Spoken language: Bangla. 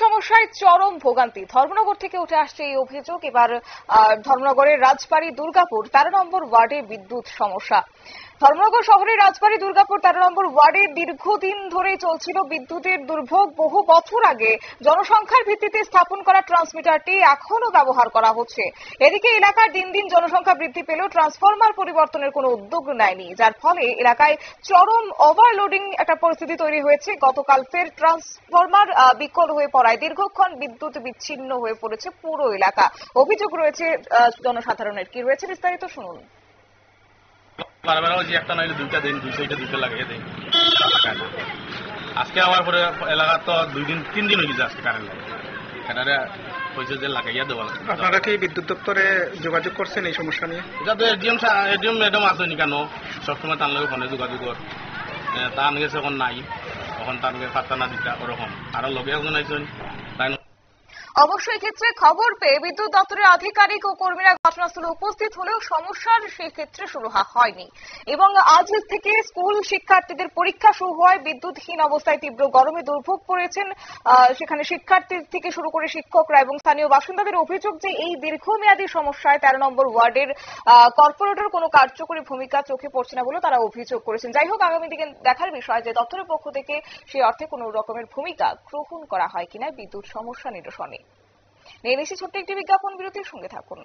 সমস্যায় চরম ভোগান্তি। ধর্মনগর থেকে উঠে আসছে এই অভিযোগ। এবার ধর্মনগরের রাজবাড়ী দুর্গাপুর 13 নম্বর ওয়ার্ডে বিদ্যুৎ সমস্যা। ধর্মনগর শহরের রাজবাড়ী দুর্গাপুর 13 নম্বর ওয়ার্ডে দীর্ঘদিন ধরে চলছিল বিদ্যুতের দুর্ভোগ। বহু বছর আগে জনসংখ্যার ভিত্তিতে স্থাপন করা ট্রান্সমিটারটি এখনো ব্যবহার করা হচ্ছে। এদিকে এলাকার দিন দিন জনসংখ্যা বৃদ্ধি পেলেও ট্রান্সফরমার পরিবর্তনের কোনো উদ্যোগ নেয়নি, যার ফলে এলাকায় চরম ওভারলোডিং একটা পরিস্থিতি তৈরি হয়েছে। গতকাল ফের ট্রান্সফরমার বিকল হয়ে পড়ায় দীর্ঘক্ষণ বিদ্যুৎ বিচ্ছিন্ন হয়ে পড়েছে পুরো এলাকা। অভিযোগ রয়েছে জনসাধারণের। কি রয়েছে বিস্তারিত শুনুন। একটা নাইলে দুইটা দিন 200টা দিতে লাগে আজকে আমার পরে এলাকা তো 2-3 দিন হয়ে গেছে আজকে কারেন্ট এটা হয়েছে যে লাগাইয়া দেওয়া লাগে। আপনারা কি বিদ্যুৎ দপ্তরে যোগাযোগ করছেন এই সমস্যা নিয়ে? এটা তো এডিএম ম্যাডাম আসেনি কেন, সবসময় তার লগে ফোনে যোগাযোগ কর, তার গেছে এখন নাই, তখন তার পাত্তা না দিতা ওরকম। আরো লগে একজন আইসেন তাই অবশ্য এক্ষেত্রে খবর পেয়ে বিদ্যুৎ দপ্তরের আধিকারিক ও কর্মীরা ঘটনাস্থলে উপস্থিত হলেও সমস্যার সেক্ষেত্রে সুরাহা হয়নি। এবং আজ থেকে স্কুল শিক্ষার্থীদের পরীক্ষা শুরু হয়। বিদ্যুৎহীন অবস্থায় তীব্র গরমে দুর্ভোগ পড়েছেন সেখানে শিক্ষার্থী থেকে শুরু করে শিক্ষকরা এবং স্থানীয় বাসিন্দাদের অভিযোগ যে এই দীর্ঘমেয়াদী সমস্যায় 13 নম্বর ওয়ার্ডের কর্পোরেটর কোনো কার্যকরী ভূমিকা চোখে পড়ছে না বলে তারা অভিযোগ করেছেন। যাই হোক, আগামী দিকে দেখার বিষয় যে দপ্তরের পক্ষ থেকে সেই অর্থে কোনো রকমের ভূমিকা গ্রহণ করা হয় কিনা বিদ্যুৎ সমস্যা নিরসনে। নিয়ে নিচ্ছি ছোট্ট একটি বিজ্ঞাপন বিরতির সঙ্গে থাকুন।